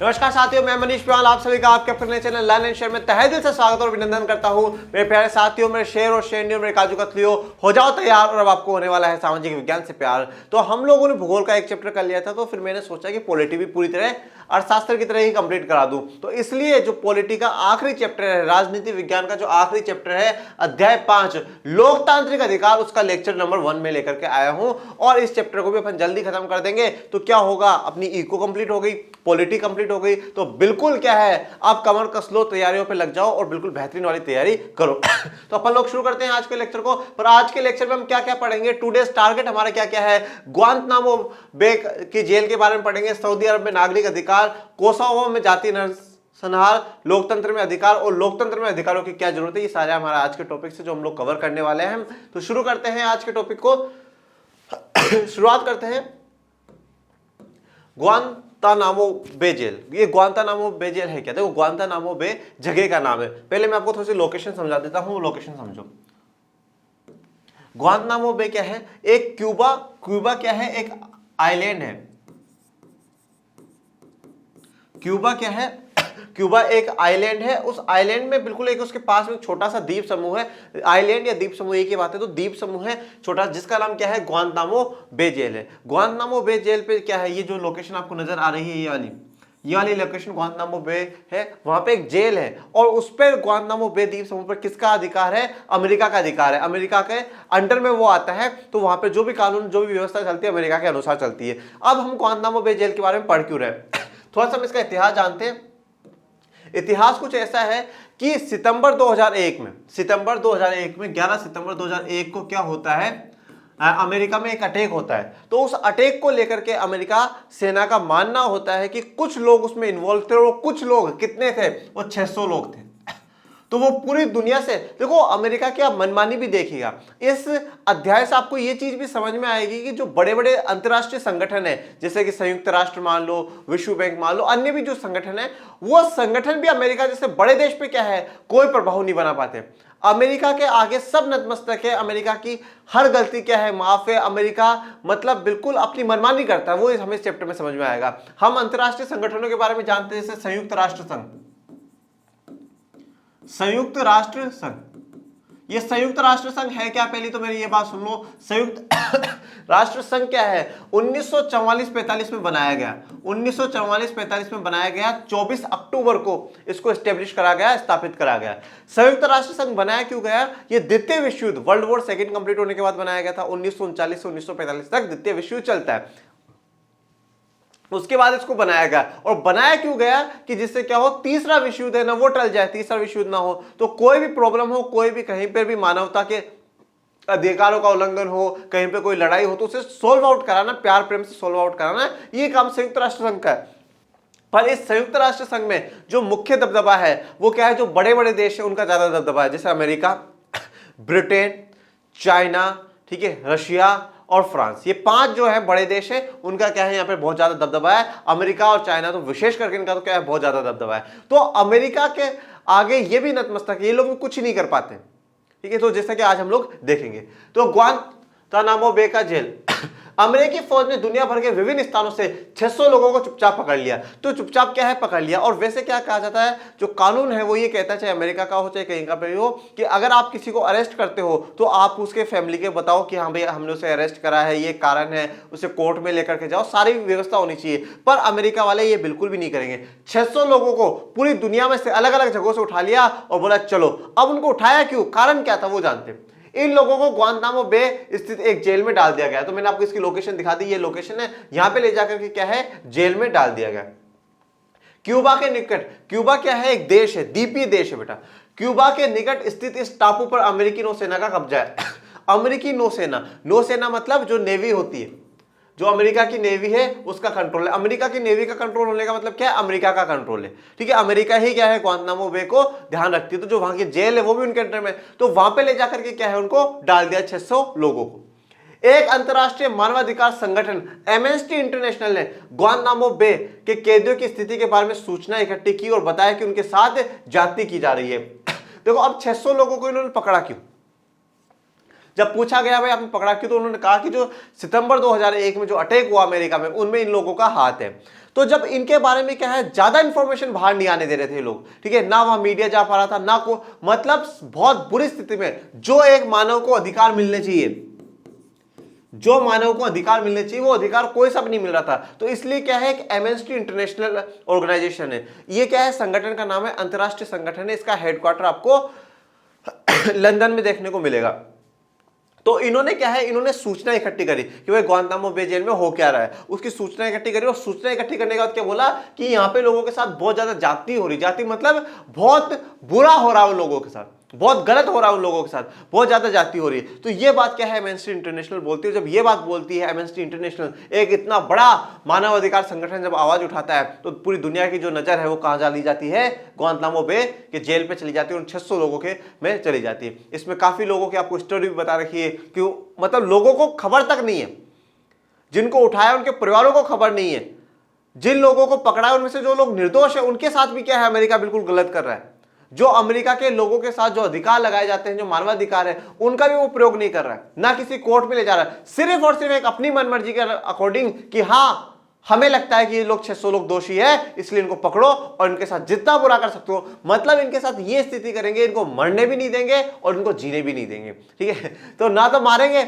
नमस्कार साथियों, मैं मनीष पिवाल आप सभी का आपके अपने चैनल लर्न एंड शेयर में तहे दिल से स्वागत और अभिनंदन करता हूं। मेरे प्यारे साथियों, मेरे शेर और शेरनियों, मेरे काजू कतलियों, हो जाओ तैयार और अब आपको होने वाला है सामाजिक विज्ञान से प्यार। तो हम लोगों ने भूगोल का एक चैप्टर कर लिया था, तो फिर मैंने सोचा कि पॉलिटी भी पूरी तरह अर्थशास्त्र की तरह ही कंप्लीट करा दूं। तो इसलिए जो पॉलिटी का आखिरी चैप्टर है, राजनीति विज्ञान का जो आखिरी चैप्टर है, अध्याय 5 लोकतांत्रिक अधिकार, उसका लेक्चर नंबर 1 में लेकर के आया हूं। और इस चैप्टर को भी अपन जल्दी खत्म कर देंगे। तो क्या होगा, अपनी इको कंप्लीट हो गई, पॉलिटी कंप्लीट हो गई, तो बिल्कुल क्या है, आप कमर कस लो, तैयारियों पे लग जाओ और बिल्कुल बेहतरीन वाली तैयारी करो। तो अपन लोग शुरू करते हैं आज के लेक्चर को। पर आज के लेक्चर में हम क्या क्या पढ़ेंगे, टुडेस टारगेट हमारा क्या क्या है, ग्वांतनामो बे की जेल के बारे में पढ़ेंगे, सऊदी अरब में नागरिक अधिकार, कोसोवो में जातीय नरसंहार, लोकतंत्र में अधिकार और लोकतंत्र में अधिकारों की क्या जरूरत है, ये सारे हमारा आज के टॉपिक से जो हम लोग कवर करने वाले हैं। तो शुरू करते हैं आज के टॉपिक को। शुरुआत करते हैं ग्वांतानामो बे जेल। ये ग्वांतानामो बे जेल है क्या? देखो, ग्वांतानामो बे जगह का नाम है। पहले मैं आपको थोड़ी सी लोकेशन समझा देता हूं, लोकेशन समझो। ग्वांतानामो बे क्या है? एक क्यूबा क्या है? एक आइलैंड है। क्यूबा क्या है? क्यूबा एक आइलैंड है। उस आइलैंड में बिल्कुल एक उसके पास में छोटा सा द्वीप समूह है। आइलैंड या द्वीप समूह एक ही बात है, तो द्वीप समूह है छोटा, जिसका नाम क्या है? ग्वांतानामो बे जेल है। ग्वांतानामो बे जेल पे क्या है, ये जो लोकेशन आपको नजर आ रही है, ये वाली लोकेशन ग्वांतानामो बे है। वहां पे एक जेल है और उस पर ग्वांतानामो बे द्वीप समूह पर किसका अधिकार है? अमेरिका का अधिकार है। अमेरिका के अंडर में वो आता है, तो वहां पे जो भी कानून, जो भी व्यवस्था चलती है, अमेरिका के अनुसार चलती है। अब हम ग्वांतानामो बे जेल के बारे में पढ़ क्यों रहे हैं? थोड़ा सा हम इसका इतिहास जानते हैं। इतिहास कुछ ऐसा है कि सितंबर 2001 में 11 सितंबर 2001 को क्या होता है, अमेरिका में एक अटैक होता है। तो उस अटैक को लेकर के अमेरिका सेना का मानना होता है कि कुछ लोग उसमें इन्वॉल्व थे, और कुछ लोग कितने थे? वो 600 लोग थे। तो वो पूरी दुनिया से, देखो अमेरिका की आप मनमानी भी देखिएगा। इस अध्याय से आपको ये चीज भी समझ में आएगी कि जो बड़े बड़े अंतर्राष्ट्रीय संगठन है, जैसे कि संयुक्त राष्ट्र मान लो, विश्व बैंक मान लो, अन्य भी जो संगठन है, वो संगठन भी अमेरिका जैसे बड़े देश पे क्या है, कोई प्रभाव नहीं बना पाते। अमेरिका के आगे सब नतमस्तक है। अमेरिका की हर गलती क्या है, माफ है। अमेरिका मतलब बिल्कुल अपनी मनमानी करता है। वो हमें इस चैप्टर में समझ में आएगा। हम अंतर्राष्ट्रीय संगठनों के बारे में जानते हैं, जैसे संयुक्त राष्ट्र संघ। संयुक्त राष्ट्र संघ, ये संयुक्त राष्ट्र संघ है क्या? पहली तो मेरी ये बात सुन लो, संयुक्त राष्ट्र संघ क्या है? 1944-45 में बनाया गया। 1944-45 में बनाया गया। 24 अक्टूबर को इसको एस्टेब्लिश करा गया, स्थापित करा गया। संयुक्त राष्ट्र संघ बनाया क्यों गया? ये द्वितीय विश्व युद्ध, वर्ल्ड वॉर सेकंड कंप्लीट होने के बाद बनाया गया था। 1939 से 1945 तक द्वितीय विश्व युद्ध चलता है। उसके बाद इसको बनाया गया। और बनाया क्यों गया? कि जिससे क्या हो, तीसरा विश्व युद्ध है ना, वो टल जाए, तीसरा विश्व युद्ध ना हो। तो कोई भी प्रॉब्लम हो, कोई भी कहीं पर भी मानवता के अधिकारों का उल्लंघन हो, कहीं पे कोई लड़ाई हो, तो उसे सोल्व आउट कराना, प्यार प्रेम से सोल्व आउट कराना, ये काम संयुक्त राष्ट्र संघ का है। पर इस संयुक्त राष्ट्र संघ में जो मुख्य दबदबा है वो क्या है? जो बड़े बड़े देश है उनका ज्यादा दबदबा है, जैसे अमेरिका, ब्रिटेन, चाइना, ठीक है, रशिया और फ्रांस। ये 5 जो है बड़े देश है, उनका क्या है, यहाँ पे बहुत ज्यादा दबदबा है। अमेरिका और चाइना तो विशेष करके इनका तो क्या है, बहुत ज्यादा दबदबा है। तो अमेरिका के आगे ये भी नतमस्तक है, ये लोग भी कुछ ही नहीं कर पाते, ठीक है। तो जैसा कि आज हम लोग देखेंगे। तो ग्वांतानामो बे का जेल, अमेरिकी फौज ने दुनिया भर के विभिन्न स्थानों से 600 लोगों को चुपचाप पकड़ लिया। तो चुपचाप क्या है, पकड़ लिया। और वैसे क्या कहा जाता है, जो कानून है वो ये कहता है, चाहे अमेरिका का हो चाहे कहीं का भी हो, कि अगर आप किसी को अरेस्ट करते हो तो आप उसके फैमिली के बताओ कि हाँ भैया हमने उसे अरेस्ट करा है, ये कारण है, उसे कोर्ट में लेकर के जाओ, सारी व्यवस्था होनी चाहिए। पर अमेरिका वाले ये बिल्कुल भी नहीं करेंगे। 600 लोगों को पूरी दुनिया में से अलग अलग जगहों से उठा लिया और बोला चलो। अब उनको उठाया क्यों, कारण क्या था, वो जानते हैं। इन लोगों को ग्वांतानामो बे स्थित एक जेल में डाल दिया गया। तो मैंने आपको इसकी लोकेशन दिखा दी, ये लोकेशन है, यहां पे ले जाकर के क्या है, जेल में डाल दिया गया। क्यूबा के निकट, क्यूबा क्या है, एक देश है, द्वीपीय देश है बेटा। क्यूबा के निकट स्थित इस टापू पर अमेरिकी नौसेना का कब्जा है। अमेरिकी नौसेना, नौसेना मतलब जो नेवी होती है, जो अमेरिका की नेवी है उसका कंट्रोल है। अमेरिका की नेवी का कंट्रोल होने का मतलब क्या है, अमेरिका का कंट्रोल है, ठीक है। अमेरिका ही क्या है, ग्वांतानामो बे को ध्यान रखती है। तो जो वहां की जेल है वो भी उनके अंडर में, तो वहां पे ले जाकर के क्या है, उनको डाल दिया 600 लोगों को। एक अंतरराष्ट्रीय मानवाधिकार संगठन एमनेस्टी इंटरनेशनल ने ग्वांतानामो बे के कैदियों की स्थिति के बारे में सूचना इकट्ठी की और बताया कि उनके साथ जाति की जा रही है। देखो अब 600 लोगों को इन्होंने पकड़ा क्यों? जब पूछा गया भाई आपने पकड़ा क्यों, तो उन्होंने कहा कि जो सितंबर 2001 में जो अटैक हुआ अमेरिका में, उनमें इन लोगों का हाथ है। तो जब इनके बारे में क्या है, ज्यादा इंफॉर्मेशन बाहर नहीं आने दे रहे थे लोग, ठीक है, ना वहां मीडिया जा पा रहा था, ना को मतलब बहुत बुरी स्थिति में जो एक मानव को अधिकार मिलने चाहिए, जो मानव को अधिकार मिलने चाहिए, वो अधिकार कोई सब नहीं मिल रहा था। तो इसलिए क्या है, एक एमनेस्टी इंटरनेशनल ऑर्गेनाइजेशन है, ये क्या है, संगठन का नाम है, अंतरराष्ट्रीय संगठन है, इसका हेडक्वार्टर आपको लंदन में देखने को मिलेगा। तो इन्होंने क्या है, इन्होंने सूचना इकट्ठी करी कि भाई ग्वांतानामो बे जेल में हो क्या रहा है, उसकी सूचना इकट्ठी करी, और सूचना इकट्ठी करने के बाद क्या बोला कि यहाँ पे लोगों के साथ बहुत ज्यादा जाति हो रही, जाति मतलब बहुत बुरा हो रहा है उन लोगों के साथ, बहुत गलत हो रहा है उन लोगों के साथ, बहुत ज्यादा जाति हो रही है। तो ये बात क्या है, एमनेस्टी इंटरनेशनल बोलती है। जब ये बात बोलती है एमनेस्टी इंटरनेशनल, एक इतना बड़ा मानव अधिकार संगठन जब आवाज उठाता है, तो पूरी दुनिया की जो नजर है वो कहां चली जाती है, ग्वांतानामो बे के जेल पे चली जाती है, उन 600 लोगों के में चली जाती है। इसमें काफी लोगों की आपको स्टोरी भी बता रखी है कि मतलब लोगों को खबर तक नहीं है, जिनको उठाया उनके परिवारों को खबर नहीं है, जिन लोगों को पकड़ा है उनमें से जो लोग निर्दोष है उनके साथ भी क्या है, अमेरिका बिल्कुल गलत कर रहा है। जो अमेरिका के लोगों के साथ जो अधिकार लगाए जाते हैं, जो मानवाधिकार है, उनका भी वो प्रयोग नहीं कर रहा है, ना किसी कोर्ट में ले जा रहा है, सिर्फ और सिर्फ एक अपनी मनमर्जी के अकॉर्डिंग कि हाँ हमें लगता है कि ये लोग 600 लोग दोषी है, इसलिए इनको पकड़ो और इनके साथ जितना बुरा कर सकते हो, मतलब इनके साथ ये स्थिति करेंगे, इनको मरने भी नहीं देंगे और इनको जीने भी नहीं देंगे, ठीक है। तो ना तो मारेंगे,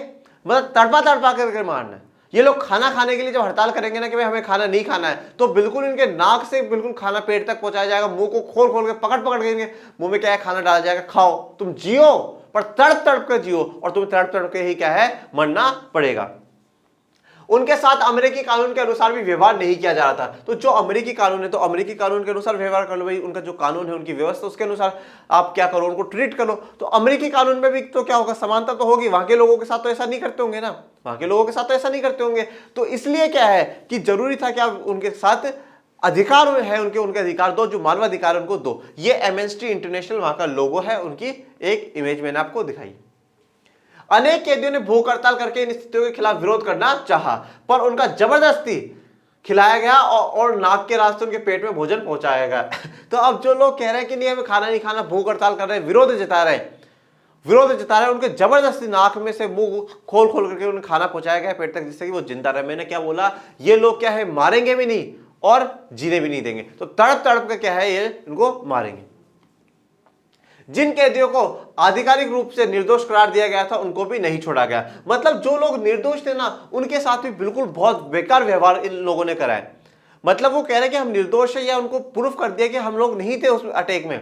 मतलब तड़पा तड़पा करके मारना। ये लोग खाना खाने के लिए जब हड़ताल करेंगे ना कि भाई हमें खाना नहीं खाना है, तो बिल्कुल इनके नाक से बिल्कुल खाना पेट तक पहुंचाया जाएगा, मुंह को खोल खोल के पकड़ पकड़ के इनके मुंह में क्या है खाना डाला जाएगा, खाओ तुम जियो, पर तड़प तड़प के जियो, और तुम्हें तड़प तड़प के ही क्या है मरना पड़ेगा। उनके साथ अमेरिकी कानून के अनुसार भी व्यवहार नहीं किया जा रहा था। तो जो अमेरिकी कानून है, तो अमेरिकी कानून के अनुसार व्यवहार कर लो भाई, उनका जो कानून है, उनकी व्यवस्था, उसके अनुसार आप क्या करो, उनको ट्रीट करो। तो अमेरिकी कानून में भी तो क्या होगा, समानता तो होगी, वहां के लोगों के साथ तो ऐसा नहीं करते होंगे ना, वहां के लोगों के साथ तो ऐसा नहीं करते होंगे। तो इसलिए क्या है कि जरूरी था कि आप उनके साथ अधिकार है, उनके अधिकार दो, जो मानवाधिकार उनको दो। ये एमनेस्टी इंटरनेशनल वहां का लोगो है, उनकी एक इमेज मैंने आपको दिखाई। अनेक कैदियों ने भूख हड़ताल करके इन स्थितियों के खिलाफ विरोध करना चाहा, पर उनका जबरदस्ती खिलाया गया और नाक के रास्ते उनके पेट में भोजन पहुंचाया गया। तो अब जो लोग कह रहे हैं कि नहीं हमें खाना नहीं खाना, भूख हड़ताल कर रहे हैं, विरोध जता रहे हैं, उनके जबरदस्ती नाक में से मुंह खोल खोल करके उन्हें खाना पहुंचाया गया पेट तक, जिससे कि वो जिंदा रहे। मैंने क्या बोला, ये लोग क्या है मारेंगे भी नहीं और जीने भी नहीं देंगे, तो तड़प तड़प के क्या है ये इनको मारेंगे। जिन कैदियों को आधिकारिक रूप से निर्दोष करार दिया गया था उनको भी नहीं छोड़ा गया। मतलब जो लोग निर्दोष थे ना, उनके साथ भी बिल्कुल बहुत बेकार व्यवहार इन लोगों ने करा है। मतलब वो कह रहे हैं कि हम निर्दोष है, या उनको प्रूफ कर दिया कि हम लोग नहीं थे उस अटैक में,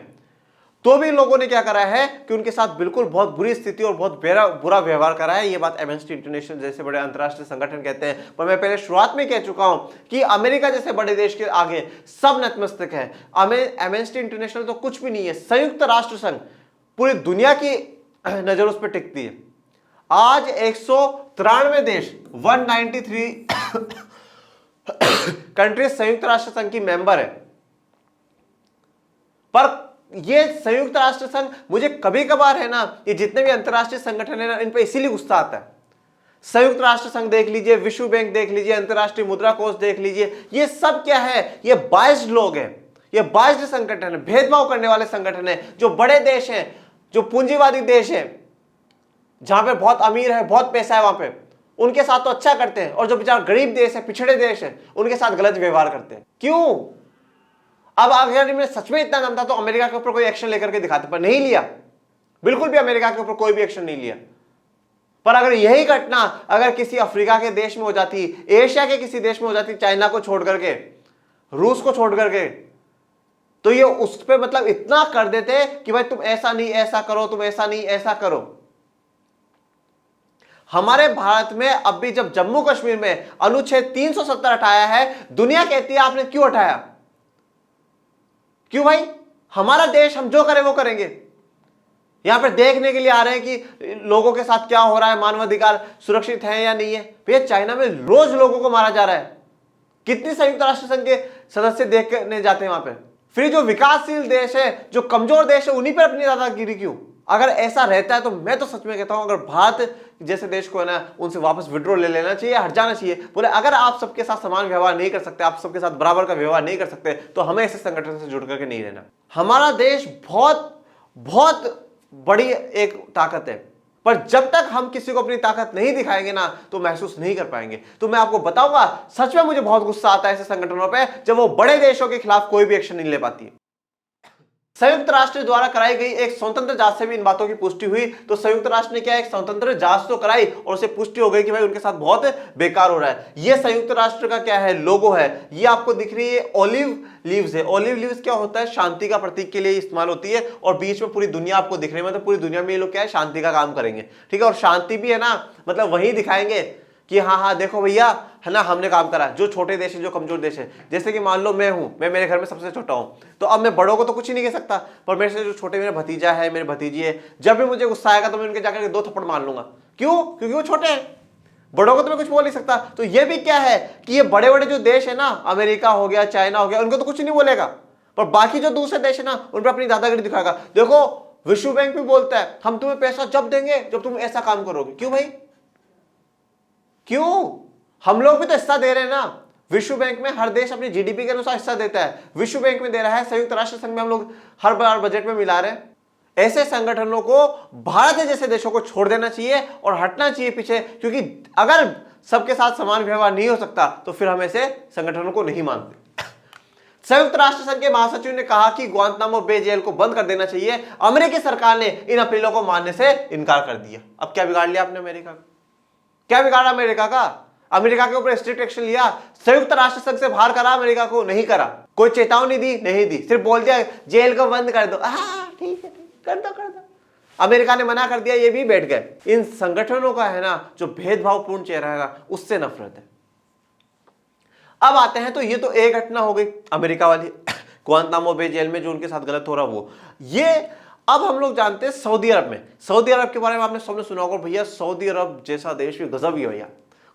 तो भी लोगों ने क्या करा है कि उनके साथ बिल्कुल बहुत बुरी स्थिति और बहुत बुरा व्यवहार करा है। ये बात एमनेस्टी इंटरनेशनल जैसे बड़े अंतर्राष्ट्रीय संगठन कहते हैं। पर मैं पहले शुरुआत में कह चुका हूं कि अमेरिका जैसे बड़े देश के आगे सब नतमस्तक है। एमनेस्टी इंटरनेशनल तो कुछ भी नहीं है, संयुक्त राष्ट्र संघ पूरी दुनिया की नजर उस पर टिकती है। आज 193 देश 193 कंट्रीज संयुक्त राष्ट्र संघ की मेंबर है। पर ये संयुक्त राष्ट्र संघ मुझे कभी कभार है ना, ये जितने भी अंतरराष्ट्रीय संगठन है ना, इन पे इसीलिए गुस्सा आता है। संयुक्त राष्ट्र संघ देख लीजिए, विश्व बैंक देख लीजिए, अंतरराष्ट्रीय मुद्रा कोष देख लीजिए, ये सब क्या है, ये बायस्ड लोग हैं, ये बायस्ड संगठन है, भेदभाव करने वाले संगठन है। जो बड़े देश हैं, जो पूंजीवादी देश है, जहां पे बहुत अमीर है, बहुत पैसा है, वहां पे उनके साथ तो अच्छा करते हैं, और जो बेचारा गरीब देश है, पिछड़े देश है, उनके साथ गलत व्यवहार करते हैं। क्यों? अब अगर इनमें सच में इतना दम था तो अमेरिका के ऊपर कोई एक्शन लेकर के दिखाते, पर नहीं लिया, बिल्कुल भी अमेरिका के ऊपर कोई भी एक्शन नहीं लिया। पर अगर यही घटना अगर किसी अफ्रीका के देश में हो जाती, एशिया के किसी देश में हो जाती, चाइना को छोड़ करके, रूस को छोड़ करके, तो ये उस पे मतलब इतना कर देते कि भाई तुम ऐसा नहीं ऐसा करो, तुम ऐसा नहीं ऐसा करो। हमारे भारत में अब भी जब जम्मू कश्मीर में अनुच्छेद 370 हटाया है, दुनिया कहती है आपने क्यों हटाया? क्यों भाई? हमारा देश, हम जो करें वो करेंगे। यहां पर देखने के लिए आ रहे हैं कि लोगों के साथ क्या हो रहा है, मानवाधिकार सुरक्षित है या नहीं है। भैया चाइना में रोज लोगों को मारा जा रहा है, कितनी संयुक्त राष्ट्र संघ के सदस्य देखने जाते हैं वहां पे। फिर जो विकासशील देश है, जो कमजोर देश है, उन्हीं पर अपनी दादागिरी क्यों? अगर ऐसा रहता है तो मैं तो सच में कहता हूं, अगर भारत जैसे देश को है ना, उनसे वापस विड्रॉ ले लेना चाहिए, हट जाना चाहिए। बोले अगर आप सबके साथ समान व्यवहार नहीं कर सकते, आप सबके साथ बराबर का व्यवहार नहीं कर सकते, तो हमें ऐसे संगठन से जुड़ करके नहीं रहना। हमारा देश बहुत बहुत बड़ी एक ताकत है, पर जब तक हम किसी को अपनी ताकत नहीं दिखाएंगे ना तो महसूस नहीं कर पाएंगे। तो मैं आपको बताऊंगा, सच में मुझे बहुत गुस्सा आता है ऐसे संगठनों पे जब वो बड़े देशों के खिलाफ कोई भी एक्शन नहीं ले पाती। संयुक्त राष्ट्र द्वारा कराई गई एक स्वतंत्र जांच से भी इन बातों की पुष्टि हुई। तो संयुक्त राष्ट्र ने क्या, एक स्वतंत्र जांच तो कराई और उसे पुष्टि हो गई कि भाई उनके साथ बहुत बेकार हो रहा है। ये संयुक्त राष्ट्र का क्या है, लोगो है, ये आपको दिख रही है ओलिव लीव्स है। ओलिव लीव्स क्या होता है, शांति का प्रतीक के लिए इस्तेमाल होती है और बीच में पूरी दुनिया आपको दिख रही है, मतलब पूरी दुनिया में ये लोग क्या है, शांति का काम करेंगे, ठीक है। और शांति भी है ना, मतलब वही दिखाएंगे कि हाँ हाँ देखो भैया है ना, हमने काम करा। जो छोटे देश है, जो कमजोर देश है, जैसे कि मान लो मैं हूं, मैं मेरे घर में सबसे छोटा हूं, तो अब मैं बड़ों को तो कुछ ही नहीं कह सकता, पर मेरे से जो छोटे, मेरे भतीजा है, मेरे भतीजी है, जब भी मुझे गुस्सा आएगा तो मैं उनके जाकर 2 थप्पड़ मार लूंगा। क्यों? क्योंकि वो छोटे हैं, बड़ों को तो मैं कुछ बोल नहीं सकता। तो ये भी क्या है कि ये बड़े बड़े जो देश है ना, अमेरिका हो गया, चाइना हो गया, उनको तो कुछ नहीं बोलेगा, पर बाकी जो दूसरे देश है ना, उन पर अपनी दादागिरी दिखाएगा। देखो विश्व बैंक भी बोलता है हम तुम्हें पैसा जब देंगे जब तुम ऐसा काम करोगे। क्यों भाई, क्यों? हम लोग भी तो हिस्सा दे रहे हैं ना। विश्व बैंक में हर देश अपनी जीडीपी के अनुसार हिस्सा देता है, विश्व बैंक में दे रहा है, संयुक्त राष्ट्र संघ में हम लोग हर बार बजट में मिला रहे हैं। ऐसे संगठनों को भारत जैसे देशों को छोड़ देना चाहिए और हटना चाहिए पीछे, क्योंकि अगर सबके साथ समान व्यवहार नहीं हो सकता तो फिर हम ऐसे संगठनों को नहीं मानते। संयुक्त राष्ट्र संघ के महासचिव ने कहा कि गुआंतानामो बे जेल को बंद कर देना चाहिए। अमेरिकी सरकार ने इन अपीलों को मानने से इनकार कर दिया। अब क्या बिगाड़ लिया आपने अमेरिका का? क्या बिगाड़ा अमेरिका का? अमेरिका के ऊपर स्ट्रिक्ट एक्शन लिया, संयुक्त राष्ट्र संघ से बाहर करा, अमेरिका को नहीं करा, कोई चेतावनी दी नहीं दी, सिर्फ बोल दिया जेल को बंद कर दो। ठीक है, कर दो कर दो। अमेरिका ने मना कर दिया, ये भी बैठ गए। इन संगठनों का है ना जो भेदभावपूर्ण चेहरा है उससे नफरत है। अब आते हैं, तो ये तो एक घटना हो गई अमेरिका वाली, गुआंतानामो बे जेल में जो उनके साथ गलत हो रहा वो ये। अब हम लोग जानते हैं सऊदी अरब में, सऊदी अरब के बारे में आपने सबने सुना होगा। भैया सऊदी अरब जैसा देश भी गजब ही है भैया,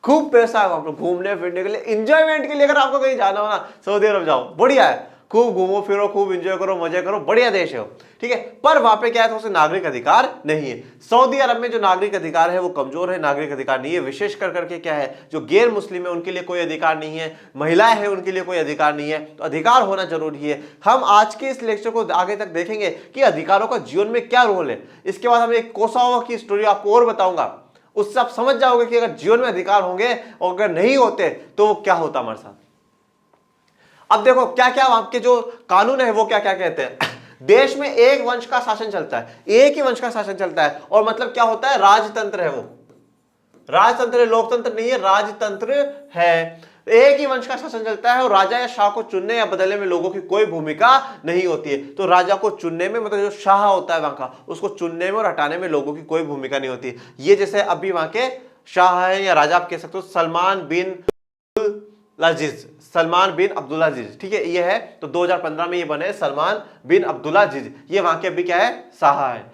खूब पैसा है वहां पर घूमने फिरने के लिए, इंजॉयमेंट के लिए। अगर आपको कहीं जाना हो ना, सऊदी अरब जाओ, बढ़िया है, खूब घूमो फिरो, खूब एंजॉय करो, मजे करो, बढ़िया देश है, ठीक है। पर वहां पे क्या है, तो उसे नागरिक अधिकार नहीं है। सऊदी अरब में जो नागरिक अधिकार है वो कमजोर है, नागरिक अधिकार नहीं है। विशेष कर करके क्या है, जो गैर मुस्लिम है उनके लिए कोई अधिकार नहीं है, महिलाएं हैं उनके लिए कोई अधिकार नहीं है। तो अधिकार होना जरूरी है। हम आज के इस लेक्चर को आगे तक देखेंगे कि अधिकारों का जीवन में क्या रोल है। इसके बाद हम एक कोसोवो की स्टोरी आपको और बताऊंगा, उससे आप समझ जाओगे कि अगर जीवन में अधिकार होंगे और अगर नहीं होते तो क्या होता हमारे साथ। अब देखो क्या क्या आपके जो कानून है वो क्या क्या कहते हैं। देश में एक वंश का शासन चलता है, एक ही वंश का शासन चलता है, और मतलब क्या होता है, राजतंत्र है वो। राजतंत्र है, लोकतंत्र नहीं है, राजतंत्र है। एक ही वंश का शासन चलता है और राजा या शाह को चुनने या बदलने में लोगों की कोई भूमिका नहीं होती है। तो राजा को चुनने में, मतलब जो शाह होता है वहां का, उसको चुनने में और हटाने में लोगों की कोई भूमिका नहीं होती। ये जैसे अभी वहां के शाह है या राजा आप कह सकते हो सलमान बिन अब्दुलाजीज, ठीक है, ये है। तो 2015 में ये बने सलमान बिन अब्दुलाजीज, ये वहां के अभी क्या है, शाह है।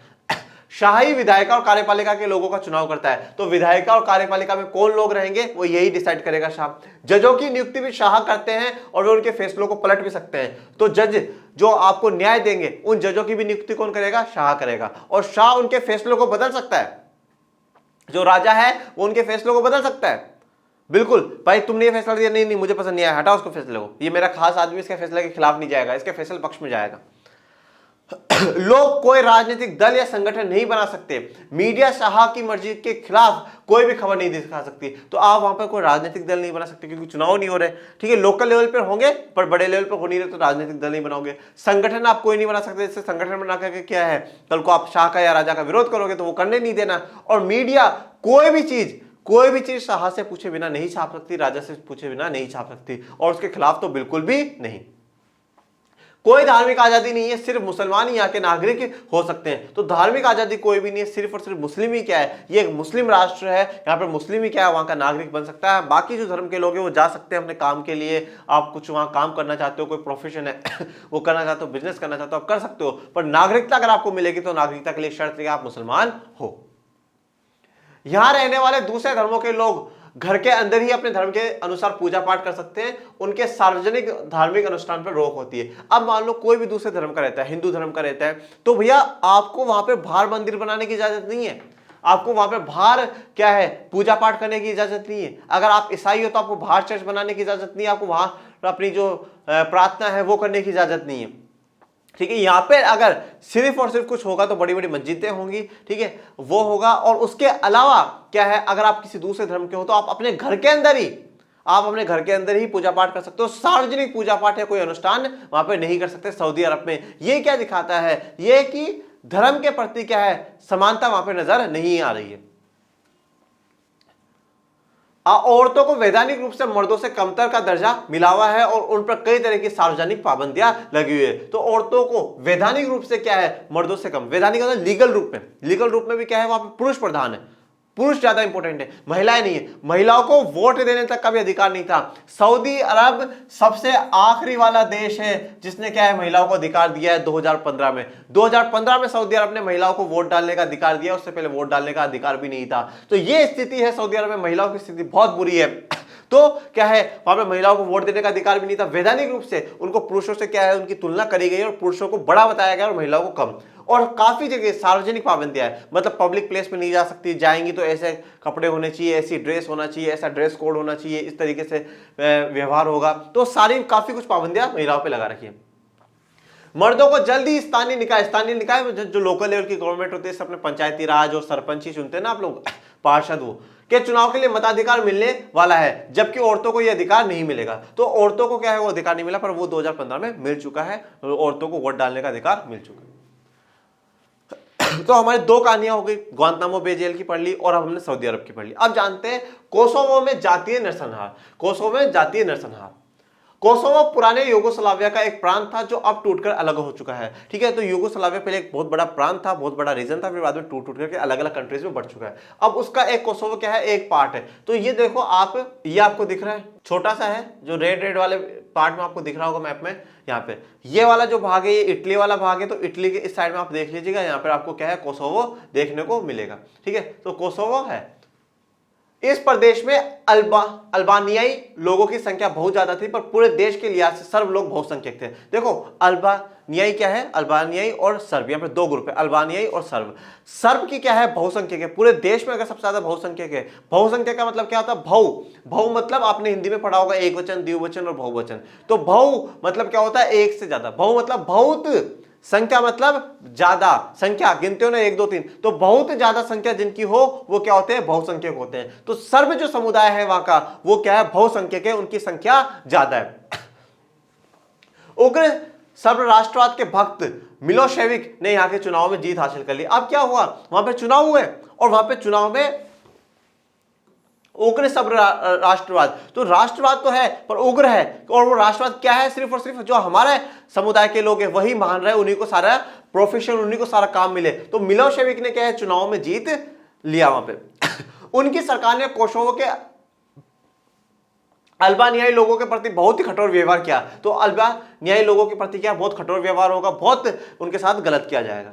शाही विधायिका और कार्यपालिका के लोगों का चुनाव करता है। तो विधायिका और कार्यपालिका में कौन लोग रहेंगे वो यही डिसाइड करेगा शाह। जजों की नियुक्ति भी शाह करते हैं और वे उनके फैसलों को पलट भी सकते हैं। तो जज जो आपको न्याय देंगे उन जजों की भी नियुक्ति कौन करेगा, शाह करेगा। और शाह उनके फैसलों को बदल सकता है। जो राजा है वो उनके फैसलों को बदल सकता है। बिल्कुल भाई तुमने ये फैसला दिया, नहीं मुझे पसंद नहीं आया, हटाओ उसको फैसले को, ये मेरा खास आदमी, इसके फैसले के खिलाफ नहीं जाएगा, इसके फैसले पक्ष में जाएगा। लोग कोई राजनीतिक दल या संगठन नहीं बना सकते। मीडिया शाह की मर्जी के खिलाफ कोई भी खबर नहीं दिखा सकती। तो आप वहां पर कोई राजनीतिक दल नहीं बना सकते क्योंकि चुनाव नहीं हो रहे, ठीक है। लोकल लेवल पर होंगे पर बड़े लेवल पर हो नहीं रहे, तो राजनीतिक दल नहीं बनाओगे। संगठन आप कोई नहीं बना सकते, जैसे संगठन बना करके क्या है, कल को आप शाह का या राजा का विरोध करोगे तो वो करने नहीं देना। और मीडिया कोई भी चीज शाह से पूछे बिना नहीं छाप सकती, राजा से पूछे बिना नहीं छाप सकती, और उसके खिलाफ तो बिल्कुल भी नहीं। कोई धार्मिक आजादी नहीं है, सिर्फ मुसलमान ही यहाँ के नागरिक हो सकते हैं। तो धार्मिक आजादी कोई भी नहीं है, सिर्फ और सिर्फ मुस्लिम ही क्या है, ये एक मुस्लिम राष्ट्र है, यहाँ पर मुस्लिम ही क्या है, वहाँ का नागरिक बन सकता है। बाकी जो धर्म के लोग हैं वो जा सकते हैं अपने काम के लिए। आप कुछ वहाँ काम करना चाहते हो, कोई प्रोफेशन है वो करना चाहते हो, बिजनेस करना चाहते हो, आप कर सकते हो। पर नागरिकता अगर आपको मिलेगी तो नागरिकता के लिए शर्त है आप मुसलमान हो। यहां रहने वाले दूसरे धर्मों के लोग घर के अंदर ही अपने धर्म के अनुसार पूजा पाठ कर सकते हैं, उनके सार्वजनिक धार्मिक अनुष्ठान पर रोक होती है। अब मान लो कोई भी दूसरे धर्म का रहता है, हिंदू धर्म का रहता है, तो भैया आपको वहां पे बाहर मंदिर बनाने की इजाजत नहीं है, आपको वहां पे बाहर क्या है पूजा पाठ करने की इजाजत नहीं है। अगर आप ईसाई हो तो आपको बाहर चर्च बनाने की इजाजत नहीं है, आपको वहां अपनी जो प्रार्थना है वो करने की इजाजत नहीं है। ठीक है। यहाँ पे अगर सिर्फ और सिर्फ कुछ होगा तो बड़ी बड़ी मस्जिदें होंगी, ठीक है, वो होगा। और उसके अलावा क्या है, अगर आप किसी दूसरे धर्म के हो तो आप अपने घर के अंदर ही, आप अपने घर के अंदर ही पूजा पाठ कर सकते हो। सार्वजनिक पूजा पाठ या कोई अनुष्ठान वहां पे नहीं कर सकते सऊदी अरब में। ये क्या दिखाता है, ये कि धर्म के प्रति क्या है, समानता वहां पे नजर नहीं आ रही है। औरतों को वैधानिक रूप से मर्दों से कमतर का दर्जा मिला हुआ है और उन पर कई तरह की सार्वजनिक पाबंदियां लगी हुई है। तो औरतों को वैधानिक रूप से क्या है, मर्दों से कम, वैधानिक मतलब लीगल रूप में, लीगल रूप में भी क्या है, वहां पर पुरुष प्रधान है, पुरुष ज्यादा इंपॉर्टेंट है, महिलाएं नहीं है। महिलाओं को वोट देने तक का भी अधिकार नहीं था। सऊदी अरब सबसे आखिरी वाला देश है जिसने क्या है, महिलाओं को अधिकार दिया है 2015 में। 2015 में सऊदी अरब ने महिलाओं को वोट डालने का अधिकार दिया, उससे पहले वोट डालने का अधिकार भी नहीं था। तो ये स्थिति है सऊदी अरब में, महिलाओं की स्थिति बहुत बुरी है। तो क्या है, वहां पे महिलाओं को वोट देने का अधिकार भी नहीं था। वैधानिक रूप से उनको पुरुषों से क्या है, उनकी तुलना करी गई और पुरुषों को बड़ा बताया गया और महिलाओं को कम। और काफी जगह सार्वजनिक पाबंदियां है, मतलब पब्लिक प्लेस में नहीं जा सकती, जाएंगी तो ऐसे कपड़े होने चाहिए, ऐसी ड्रेस होना चाहिए, ऐसा ड्रेस कोड होना चाहिए, इस तरीके से व्यवहार होगा। तो सारी काफी कुछ पाबंदियां महिलाओं पे लगा रखी है। मर्दों को जल्दी स्थानीय निकाय जो लोकल लेवल की गवर्नमेंट होती है, अपने पंचायती राज और सरपंच ही चुनते हैं ना आप लोग, पार्षद, वो के चुनाव के लिए मताधिकार मिलने वाला है, जबकि औरतों को यह अधिकार नहीं मिलेगा। तो औरतों को क्या है, वो अधिकार नहीं मिला, पर वो 2015 में मिल चुका है, औरतों को वोट डालने का अधिकार मिल चुका है। तो हमारी दो कहानियां हो गई, ग्वांतानामो बे जेल की पढ़ ली और अब हमने सऊदी अरब की पढ़ ली। अब जानते हैं कोसोवो में जातीय नरसंहार। कोसोवो में जातीय नरसंहार, कोसोवो पुराने यूगोस्लाविया का एक प्रांत था जो अब टूटकर अलग हो चुका है, ठीक है। तो यूगोस्लाविया पहले एक बहुत बड़ा प्रांत था, बहुत बड़ा रीजन था, फिर बाद में टूट करके अलग अलग कंट्रीज में बढ़ चुका है। अब उसका एक कोसोवो क्या है, एक पार्ट है। तो ये देखो आप, ये आपको दिख रहा है, छोटा सा है, जो रेड वाले पार्ट में आपको दिख रहा होगा मैप में, यहाँ पे ये वाला जो भाग है, ये इटली वाला भाग है। तो इटली के इस साइड में आप देख लीजिएगा, यहाँ पर आपको क्या है, कोसोवो देखने को मिलेगा, ठीक है। तो कोसोवो है। इस प्रदेश में अल्बानियाई लोगों की संख्या बहुत ज्यादा थी, पर पूरे देश के लिहाज से सर्ब लोग बहुसंख्यक थे। देखो अल्बानियाई क्या है, अल्बानियाई और सर्ब, यहाँ पे दो ग्रुप है, अल्बानियाई और सर्ब। सर्ब की क्या है, बहुसंख्यक है। पूरे देश में अगर सबसे ज्यादा बहुसंख्यक है, बहुसंख्यक का मतलब क्या होता है, बहु मतलब आपने हिंदी में पढ़ा होगा एक वचन, द्विवचन और बहुवचन। तो बहु मतलब क्या होता है, एक से ज्यादा। बहु मतलब बहुत, संख्या मतलब ज्यादा, संख्या गिनते हो ना 1 2 3, तो बहुत ज्यादा संख्या जिनकी हो वो क्या होते हैं, बहुसंख्यक होते हैं। तो सर्ब जो समुदाय है वहां का, वो क्या है, बहुसंख्यक है, उनकी संख्या ज्यादा है। उग्र सर्ब राष्ट्रवाद के भक्त मिलोशेविक ने यहां के चुनाव में जीत हासिल कर ली। अब क्या हुआ, वहां पे चुनाव हुए और वहां पे चुनाव में उग्र सर्ब राष्ट्रवाद, तो राष्ट्रवाद तो है पर उग्र है। और वो राष्ट्रवाद क्या है, सिर्फ और सिर्फ जो हमारे समुदाय के लोग हैं वही मान रहे, उन्हीं को सारा प्रोफेशन, उन्हीं को सारा काम मिले। तो मिलोशेविक ने क्या है, चुनाव में जीत लिया वहां पे। उनकी सरकार ने कोसोवो के अल्बानियाई लोगों के प्रति बहुत ही कठोर व्यवहार किया। तो अल्बानियाई लोगों के प्रति क्या, बहुत कठोर व्यवहार होगा, बहुत उनके साथ गलत किया जाएगा।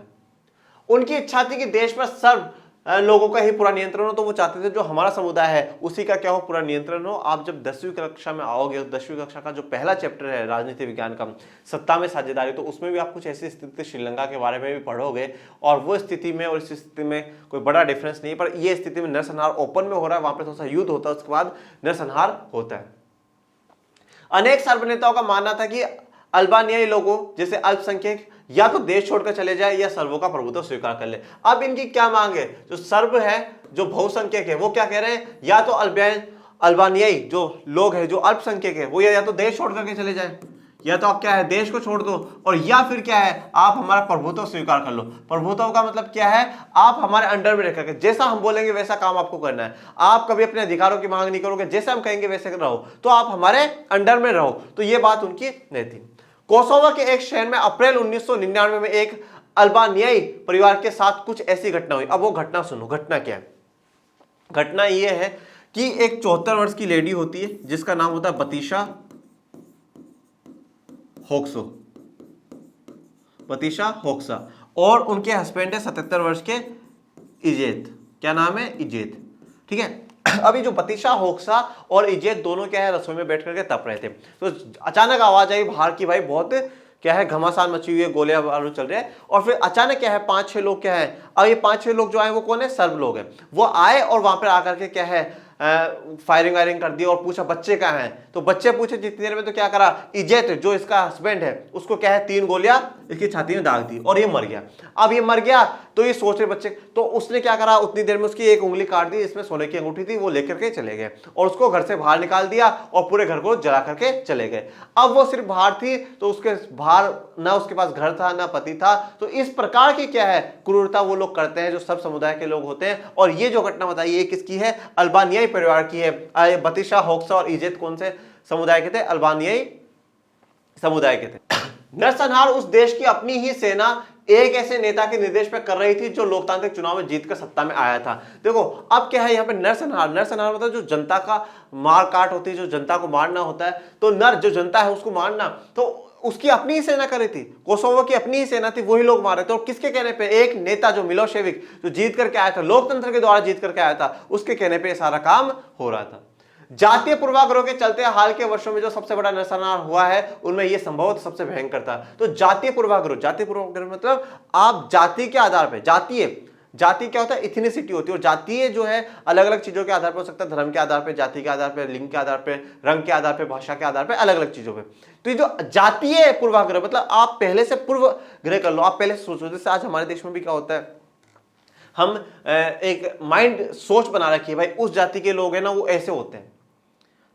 उनकी इच्छा थी कि देश पर सर्ब लोगों का ही पूरा नियंत्रण हो। तो वो चाहते थे जो हमारा समुदाय है उसी का क्या हो, पूरा नियंत्रण हो। आप जब 10वीं कक्षा में आओगे, 10वीं कक्षा का जो पहला चैप्टर है राजनीति विज्ञान का, सत्ता में साझेदारी, तो उसमें भी आप कुछ ऐसी स्थिति श्रीलंका के बारे में भी पढ़ोगे। और वो स्थिति में और इस स्थिति में कोई बड़ा डिफरेंस नहीं, पर ये स्थिति में नरसंहार ओपन में हो रहा है, वहां पर थोड़ा सा युद्ध होता है, उसके बाद नरसंहार होता है। अनेक सर्ब नेताओं का मानना था कि अल्बानियाई लोगों जैसे अल्पसंख्यक या तो देश छोड़कर चले जाए या सर्बों का प्रभुत्व स्वीकार कर ले। अब इनकी क्या मांग है, जो सर्ब है, जो बहुसंख्यक है, वो क्या कह रहे हैं, या तो अल्बानियाई जो लोग हैं, जो अल्पसंख्यक है, वो या तो देश छोड़ करके चले जाए, या तो आप क्या है, देश को छोड़ दो, और या फिर क्या है, आप हमारा प्रभुत्व स्वीकार कर लो। प्रभुत्व का मतलब क्या है, आप हमारे अंडर में रह, जैसा हम बोलेंगे वैसा काम आपको करना है। आप कभी अपने अधिकारों की मांग नहीं करोगे, जैसे हम कहेंगे वैसे रहो, तो आप हमारे अंडर में रहो। तो ये बात उनकी नहीं थी। कोसोवो के एक शहर में अप्रैल 1999 में एक अल्बानियाई परिवार के साथ कुछ ऐसी घटना हुई। अब वो घटना सुनो, घटना क्या है। घटना ये है कि एक 74 वर्ष की लेडी होती है जिसका नाम होता है बतीशा होक्सा, और उनके हस्बैंड है 77 वर्ष के इजेत। क्या नाम है, इजेत, ठीक है। अभी जो बतीशा होक्सा और इजेत दोनों क्या है, रसोई में बैठ करके तप रहे थे। तो अचानक आवाज आई बाहर की, भाई बहुत क्या है, घमासान मची हुई है, गोले बारूद चल रहे हैं। और फिर अचानक क्या है, 5-6 लोग क्या है, अब ये 5-6 लोग जो आए वो कौन है, सर्ब लोग हैं। वो आए और वहां पर आकर के क्या है, फायरिंग वायरिंग कर दी और पूछा बच्चे कहाँ हैं, तो बच्चे पूछे जितनी देर में, तो क्या करा, इजेत जो इसका हस्बैंड है उसको क्या है 3 गोलियां इसकी छाती में दाग दी और ये मर गया। अब ये मर गया तो ये सोच रहे बच्चे, तो उसने क्या करा, उतनी देर में उसकी एक उंगली काट दी, इसमें सोने की अंगूठी थी, वो लेकर के चले गए और उसको घर से बाहर निकाल दिया और पूरे घर को जला करके चले गए। अब वो सिर्फ बाहर थी तो उसके बाहर ना उसके पास घर था ना पति था। तो इस प्रकार की क्या है क्रूरता वो लोग करते हैं जो सब समुदाय के लोग होते हैं। और ये जो घटना बताई ये किसकी है, अल्बानियाई परिवार की है। बतीशा, होक्सा और इजेत कौन से समुदाय के थे, अल्बानियाई समुदाय के थे। नरसंहार उस देश की अपनी ही सेना एक ऐसे नेता के निर्देश पे कर रही थी जो लोकतांत्रिक चुनाव में जीतकर सत्ता में आया था। देखो अब क्या है यहाँ पे नरसंहार, नरसंहार मतलब जो जनता का मार काट होती है, जो जनता को मारना होता है। तो नर जो जनता है उसको मारना, तो उसकी अपनी ही सेना करी थी, कोसोवो की अपनी ही सेना थी, वही लोग मारे थे। और किसके कहने पे, एक नेता जो मिलोशेविक जो जीत करके आया था, लोकतंत्र के द्वारा जीत करके आया था, उसके कहने पे सारा काम हो रहा था। जातीय पूर्वाग्रह के चलते हाल के वर्षों में जो सबसे बड़ा नरसंहार हुआ है उनमें यह संभवतः सबसे भयंकर था। तो जातीय पूर्वाग्रह, जातीय पूर्वाग्रह मतलब आप जाति के आधार पर, जाति क्या होता है, इथनिसिटी होती है। और जातीय जो है अलग अलग चीजों के आधार पर हो सकता है, धर्म के आधार पर, जाति के आधार पर, लिंग के आधार पर, रंग के आधार पर, भाषा के आधार पर, अलग अलग चीजों पर। तो ये जो जातीय पूर्वाग्रह मतलब आप पहले से पूर्व ग्रह कर लो, आप पहले से सोचो। जैसे आज हमारे देश में भी क्या होता है, हम एक माइंड सोच बना रखी है, भाई उस जाति के लोग हैं ना वो ऐसे होते हैं,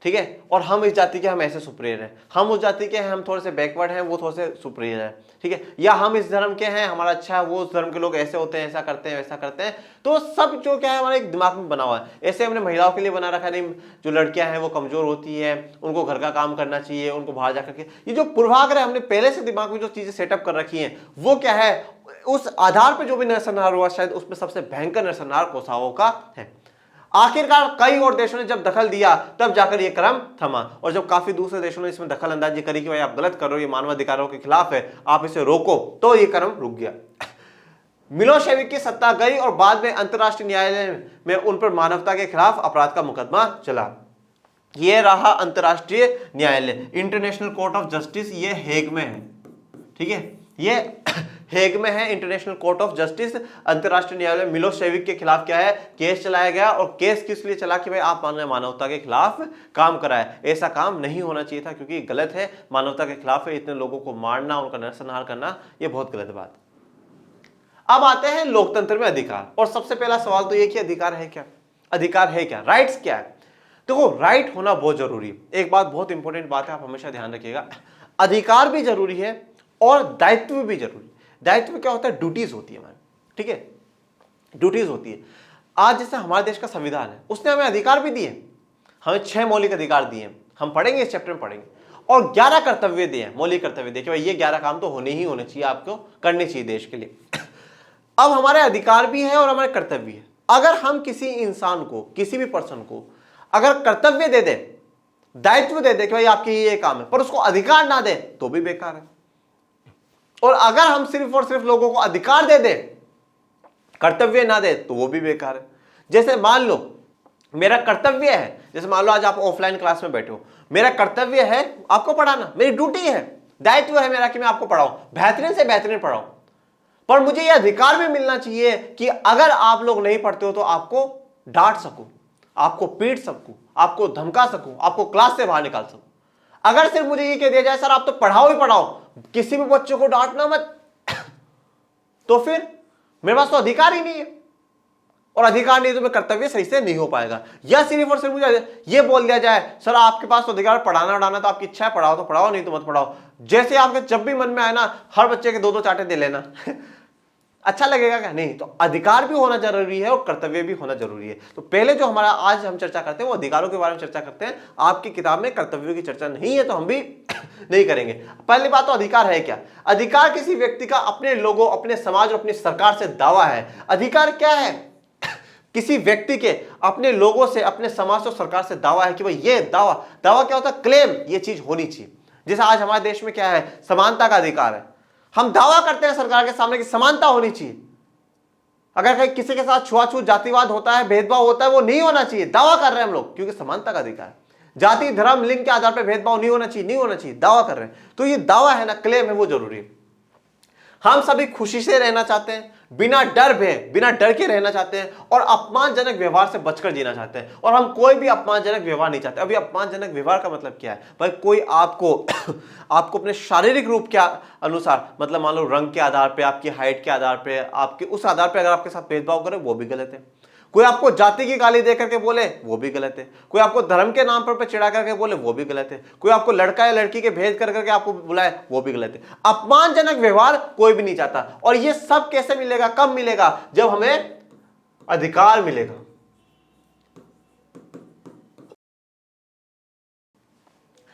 ठीक है, और हम इस जाति के हम ऐसे सुपीरियर हैं, हम उस जाति के हैं हम थोड़े से बैकवर्ड हैं, वो थोड़े से सुपीरियर है, ठीक है, या हम इस धर्म के हैं हमारा अच्छा है, वो उस धर्म के लोग ऐसे होते हैं, ऐसा करते हैं, वैसा करते हैं। तो सब जो क्या है हमारे दिमाग में बना हुआ है। ऐसे हमने महिलाओं के लिए बना रखा है, नहीं जो लड़कियां हैं वो कमजोर होती है, उनको घर का काम करना चाहिए, उनको बाहर जाकर के, ये जो पूर्वाग्रह हमने पहले से दिमाग में जो चीजें सेटअप कर रखी हैं वो क्या है, उस आधार पर जो भी नरसंहार हुआ शायद उसमें सबसे भयंकर नरसंहार कोसावो का है। आखिरकार कई और देशों ने जब दखल दिया तब जाकर यह क्रम थमा, और जब काफी दूसरे देशों ने इसमें दखल अंदाजी करी कि भाई आप गलत कर रहे हो, ये मानवाधिकारों के खिलाफ है, आप इसे रोको, तो यह क्रम रुक गया। मिलोशेविक की सत्ता गई और बाद में अंतर्राष्ट्रीय न्यायालय में उन पर मानवता के खिलाफ अपराध का मुकदमा चला। यह रहा अंतर्राष्ट्रीय न्यायालय, इंटरनेशनल कोर्ट ऑफ जस्टिस, ये हेग में है, ठीक है, ये हेग में है, इंटरनेशनल कोर्ट ऑफ जस्टिस, अंतर्राष्ट्रीय न्यायालय। मिलोशेविक के खिलाफ क्या है, केस चलाया गया। और केस किस लिए चला कि भाई आप मानवता के खिलाफ काम कराए, ऐसा काम नहीं होना चाहिए था क्योंकि गलत है, मानवता के खिलाफ है, इतने लोगों को मारना, उनका नरसंहार करना, ये बहुत गलत बात। अब आते हैं लोकतंत्र में अधिकार, और सबसे पहला सवाल तो ये कि अधिकार है क्या, अधिकार है क्या, राइट्स क्या है। देखो राइट होना बहुत जरूरी है। एक बात बहुत इंपॉर्टेंट बात है, आप हमेशा ध्यान रखिएगा, अधिकार भी जरूरी है और दायित्व भी जरूरी है। दायित्व क्या होता है, ड्यूटीज होती है हमारी, ठीक है, ड्यूटीज होती है। आज जैसे हमारे देश का संविधान है, उसने हमें अधिकार भी दिए, हमें 6 मौलिक अधिकार दिए, हम पढ़ेंगे इस चैप्टर में पढ़ेंगे, और 11 कर्तव्य दिए, मौलिक कर्तव्य दिए कि भाई ये 11 काम तो होने ही होने चाहिए, आपको करने चाहिए देश के लिए। अब हमारे अधिकार भी है और हमारे कर्तव्य भी है। अगर हम किसी इंसान को, किसी भी पर्सन को अगर कर्तव्य दे दे, दायित्व दे दे कि भाई आपके ये काम है, पर उसको अधिकार ना दे तो भी बेकार है। और अगर हम सिर्फ और सिर्फ लोगों को अधिकार दे दे, कर्तव्य ना दे, तो वो भी बेकार है। जैसे मान लो मेरा कर्तव्य है, जैसे मान लो आज आप ऑफलाइन क्लास में बैठे हो, मेरा कर्तव्य है आपको पढ़ाना, मेरी ड्यूटी है, दायित्व है मेरा कि मैं आपको पढ़ाऊं, बेहतरीन से बेहतरीन पढ़ाऊं। पर मुझे यह अधिकार भी मिलना चाहिए कि अगर आप लोग नहीं पढ़ते हो तो आपको डांट सकूं, आपको पीट सकूं, आपको धमका सकूं, आपको क्लास से बाहर निकाल सकूं। अगर सिर्फ मुझे ये कह दिया जाए सर आप तो पढ़ाओ ही पढ़ाओ, किसी भी बच्चे को डांटना मत, तो फिर मेरे पास तो अधिकार ही नहीं है, और अधिकार नहीं तो मैं कर्तव्य सही से नहीं हो पाएगा। या सिर्फ और सिर्फ मुझे ये बोल दिया जाए सर आपके पास तो अधिकार पढ़ाना उड़ाना, तो आपकी इच्छा है पढ़ाओ तो पढ़ाओ, नहीं तो मत पढ़ाओ। जैसे आपके जब भी मन में आए ना हर बच्चे के 2-2 चांटे दे लेना अच्छा लगेगा क्या? नहीं। तो अधिकार भी होना जरूरी है और कर्तव्य भी होना जरूरी है। तो पहले जो हमारा आज हम चर्चा करते हैं वो अधिकारों के बारे में चर्चा करते हैं। आपकी किताब में कर्तव्यों की चर्चा नहीं है तो हम भी नहीं करेंगे। पहली बात तो अधिकार है क्या? अधिकार किसी व्यक्ति का अपने लोगों, अपने समाज और अपनी सरकार से दावा है। अधिकार क्या है? किसी व्यक्ति के अपने लोगों से, अपने समाज और सरकार से दावा है कि भाई ये दावा क्या होता है? क्लेम, ये चीज होनी चाहिए। जैसे आज हमारे देश में क्या है, समानता का अधिकार है। हम दावा करते हैं सरकार के सामने कि समानता होनी चाहिए। अगर कहीं किसी के साथ छुआछूत, जातिवाद होता है, भेदभाव होता है, वो नहीं होना चाहिए। दावा कर रहे हैं हम लोग क्योंकि समानता का अधिकार है। जाति, धर्म, लिंग के आधार पर भेदभाव नहीं होना चाहिए, नहीं होना चाहिए, दावा कर रहे हैं। तो ये दावा है ना, क्लेम है, वो जरूरी है। हम सभी खुशी से रहना चाहते हैं, बिना डर के रहना चाहते हैं और अपमानजनक व्यवहार से बचकर जीना चाहते हैं। और हम कोई भी अपमानजनक व्यवहार नहीं चाहते। अभी अपमानजनक व्यवहार का मतलब क्या है भाई? कोई आपको आपको अपने शारीरिक रूप के अनुसार, मतलब मान लो रंग के आधार पे, आपकी हाइट के आधार पे, आपके उस आधार पे अगर आपके साथ भेदभाव करे, वो भी गलत है। कोई आपको जाति की गाली दे करके बोले, वो भी गलत है। कोई आपको धर्म के नाम पर चिढ़ा करके बोले, वो भी गलत है। कोई आपको लड़का या लड़की के भेद कर करके आपको बुलाए, वो भी गलत है। अपमानजनक व्यवहार कोई भी नहीं चाहता। और ये सब कैसे मिलेगा, कब मिलेगा? जब हमें अधिकार मिलेगा।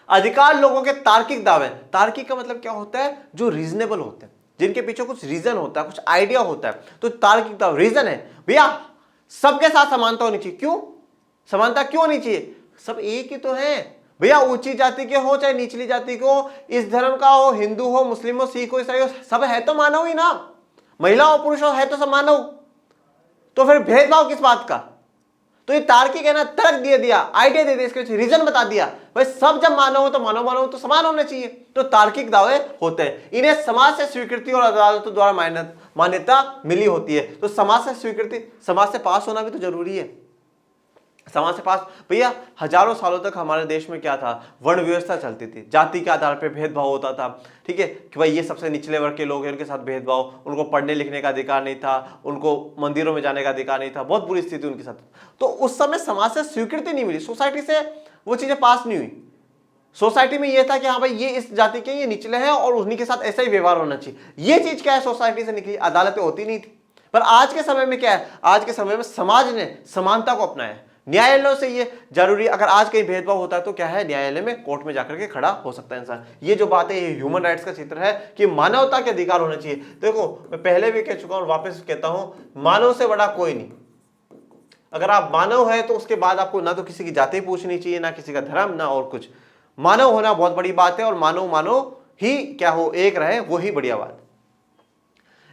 अधिकार लोगों के तार्किक दावे। तार्किक का मतलब क्या होता है? जो रीजनेबल होते हैं, जिनके पीछे कुछ रीजन होता है, कुछ आइडिया होता है। तो तार्किक दावे, रीजन है भैया सबके साथ समानता होनी चाहिए। क्यों समानता क्यों होनी चाहिए? सब एक ही तो है भैया, ऊंची जाति के हो चाहे निचली जाति के हो, इस धर्म का हो, हिंदू हो, मुस्लिम हो, सिख हो, ईसाई हो, सब है तो मानव ही ना। महिला हो पुरुष हो, है तो सब मानव। तो फिर भेदभाव किस बात का? तो ये तार्किक है ना, तर्क दे दिया, आइडिया दे दिया, इसके रीजन बता दिया। भाई सब जब मानव हो तो मानव तो समान होने चाहिए। तो तार्किक दावे होते हैं, इन्हें समाज से स्वीकृति और अदालतों द्वारा मान्यता मिली होती है। तो समाज से स्वीकृति, समाज से पास होना भी तो जरूरी है। समाज से पास भैया, हजारों सालों तक हमारे देश में क्या था? वर्ण व्यवस्था चलती थी, जाति के आधार पर भेदभाव होता था। ठीक है कि भाई ये सबसे निचले वर्ग के लोग हैं, उनके साथ भेदभाव, उनको पढ़ने लिखने का अधिकार नहीं था, उनको मंदिरों में जाने का अधिकार नहीं था, बहुत बुरी स्थिति उनके साथ। तो उस समय समाज से स्वीकृति नहीं मिली, सोसाइटी से वो चीजें पास नहीं हुई। सोसाइटी में ये था कि हाँ भाई ये इस जाति के, ये निचले हैं और उन्हीं के साथ ऐसा ही व्यवहार होना चाहिए। ये चीज क्या है? सोसाइटी से निकली, अदालतें होती नहीं थी। पर आज के समय में क्या है? आज के समय में समाज ने समानता को अपनाया है। न्यायालयों से ये जरूरी, अगर आज कहीं भेदभाव होता है तो क्या है? न्यायालय में, कोर्ट में जाकर के खड़ा हो सकता है इंसान। ये जो बात है, ये ह्यूमन राइट्स का चित्र है कि मानवता के अधिकार होने चाहिए। देखो मैं पहले भी कह चुका हूं, वापस कहता हूं, मानव से बड़ा कोई नहीं। अगर आप मानव है तो उसके बाद आपको ना तो किसी की जाति पूछनी चाहिए, ना किसी का धर्म, ना और कुछ। मानव होना बहुत बड़ी बात है और मानव ही क्या हो, एक रहे, वो ही बढ़िया बात।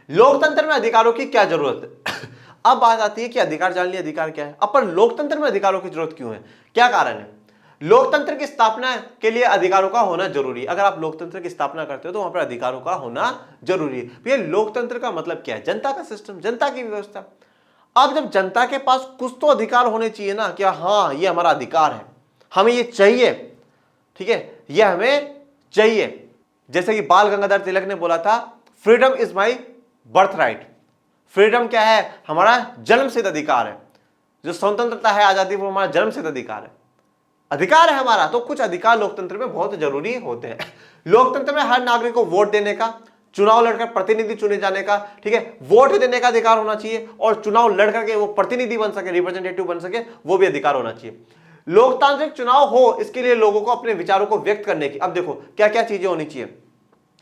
लोकतंत्र में अधिकारों की क्या जरूरत है? अब बात आती है कि अधिकार जान लिया, अधिकार क्या है। अब पर लोकतंत्र में अधिकारों की जरूरत क्यों है, क्या कारण है? लोकतंत्र की स्थापना के लिए अधिकारों का होना जरूरी। अगर आप लोकतंत्र की स्थापना करते हो तो वहां पर अधिकारों का होना जरूरी है। भैया लोकतंत्र का मतलब क्या है? जनता का सिस्टम, जनता की व्यवस्था। अब जब जनता के पास कुछ तो अधिकार होने चाहिए ना, क्या हाँ ये हमारा अधिकार है, हमें ये चाहिए, ठीक है, ये हमें चाहिए। जैसे कि बाल गंगाधर तिलक ने बोला था, freedom is my birth right. Freedom क्या है? हमारा जन्मसिद्ध अधिकार है। जो स्वतंत्रता है, आजादी, वो हमारा जन्मसिद्ध अधिकार है, अधिकार है हमारा। तो कुछ अधिकार लोकतंत्र में बहुत जरूरी होते हैं। लोकतंत्र में हर नागरिक को वोट देने का, चुनाव लड़कर प्रतिनिधि चुने जाने का, ठीक है, वोट देने का अधिकार होना चाहिए और चुनाव लड़कर के वो प्रतिनिधि बन सके, रिप्रेजेंटेटिव बन सके, वो भी अधिकार होना चाहिए। लोकतांत्रिक चुनाव हो, इसके लिए लोगों को अपने विचारों को व्यक्त करने की, अब देखो क्या क्या चीजें होनी चाहिए।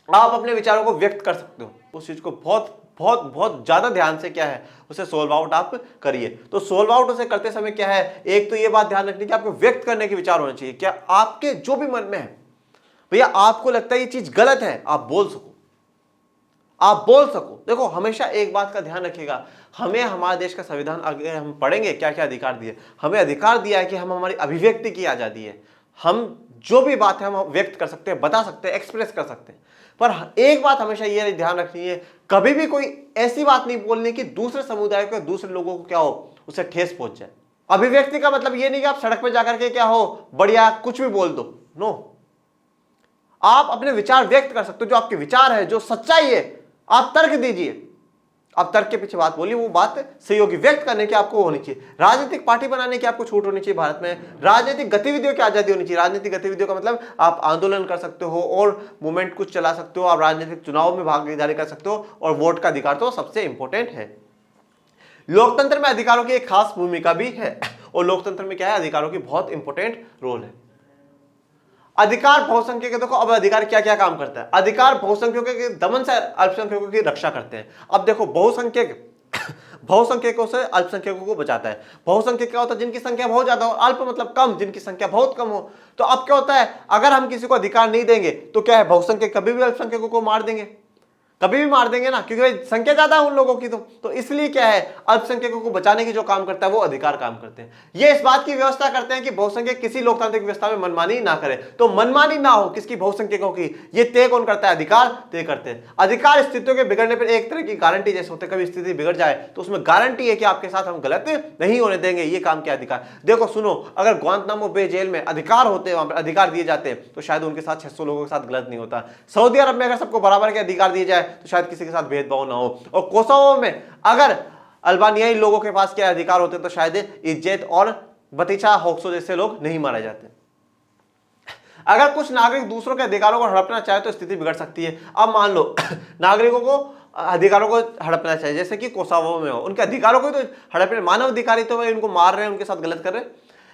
आप अपने विचारों को व्यक्त कर सकते हो, उस चीज को बहुत बहुत बहुत ज्यादा ध्यान से क्या है उसे सोल्व आउट आप करिए। तो सोल्व आउट उसे करते समय क्या है, एक तो ये बात ध्यान रखनी कि आपको व्यक्त करने के विचार होने चाहिए। क्या आपके जो भी मन में है, भैया आपको लगता है ये चीज गलत है, आप बोल सको, आप बोल सको। देखो हमेशा एक बात का ध्यान रखिएगा, हमें हमारे देश का संविधान अगर हम पढ़ेंगे क्या क्या अधिकार दिए, हमें अधिकार दिया है कि हम हमारी अभिव्यक्ति की आजादी है, हम जो भी बात है हम व्यक्त कर सकते हैं, बता सकते हैं, एक्सप्रेस कर सकते हैं। पर एक बात हमेशा ये ध्यान रखनी है, कभी भी कोई ऐसी बात नहीं बोलनी कि दूसरे समुदाय को, दूसरे लोगों को क्या हो, उसे ठेस पहुंच जाए। अभिव्यक्ति का मतलब ये नहीं कि आप सड़क पे जाकर के क्या हो बढ़िया कुछ भी बोल दो, नो। आप अपने विचार व्यक्त कर सकते हो, जो आपके विचार है, जो सच्चाई है, आप तर्क दीजिए। आप तर्क के पीछे बात बोलिए, वो बात सही होगी, व्यक्त करने की आपको होनी चाहिए। राजनीतिक पार्टी बनाने की आपको छूट होनी चाहिए भारत में। राजनीतिक गतिविधियों की आजादी होनी चाहिए। राजनीतिक गतिविधियों का मतलब आप आंदोलन कर सकते हो और मूवमेंट कुछ चला सकते हो, आप राजनीतिक चुनाव में भागीदारी कर सकते हो, और वोट का अधिकार तो सबसे इंपॉर्टेंट है। लोकतंत्र में अधिकारों की एक खास भूमिका भी है, और लोकतंत्र में क्या है, अधिकारों की बहुत इंपॉर्टेंट रोल है। अधिकार बहुसंख्यक, देखो अब अधिकार क्या क्या काम करता है। अधिकार बहुसंख्यकों के दमन से अल्पसंख्यकों की रक्षा करते हैं। अब देखो बहुसंख्यकों से अल्पसंख्यकों को बचाता है। बहुसंख्यक क्या होता है, जिनकी संख्या बहुत ज्यादा हो, अल्प मतलब कम, जिनकी संख्या बहुत कम हो। तो अब क्या होता है, अगर हम किसी को अधिकार नहीं देंगे तो क्या है, बहुसंख्यक कभी भी अल्पसंख्यकों को मार देंगे। कभी भी मार देंगे ना, क्योंकि भाई संख्या ज्यादा है उन लोगों की। तो इसलिए क्या है, अल्पसंख्यकों को बचाने की जो काम करता है वो अधिकार काम करते हैं। ये इस बात की व्यवस्था करते हैं कि बहुसंख्यक किसी लोकतांत्रिक व्यवस्था में मनमानी ना करे। तो मनमानी ना हो किसकी, बहुसंख्यकों की, ये तय कौन करता है, अधिकार तय करते हैं। अधिकार स्थितियों के बिगड़ने पर एक तरह की गारंटी जैसे होते, कभी स्थिति बिगड़ जाए तो उसमें गारंटी है कि आपके साथ हम गलत नहीं होने देंगे, ये काम के अधिकार। देखो सुनो, अगर ग्वांतनामो बे जेल में अधिकार होते, वहां पर अधिकार दिए जाते, तो शायद उनके साथ 600 लोगों के साथ गलत नहीं होता। सऊदी अरब में अगर सबको बराबर के अधिकार दिए जाए तो शायद किसी के साथ भेदभाव ना हो। और कोसोवो में अगर अल्बानियाई लोगों के पास क्या अधिकार होते तो शायद इज्जत और बतीचा होक्सो जैसे लोग नहीं मारे जाते। अगर कुछ नागरिक दूसरों के अधिकारों को हड़पना चाहे तो स्थिति बिगड़ सकती है। अब मान लो नागरिकों को अधिकारों को हड़पना चाहिए, जैसे कि कोसोवो में हो, उनके अधिकारों को तो हड़पने, मानव अधिकारी तो भाई उनको मार रहे हैं, उनके साथ गलत कर रहे हैं।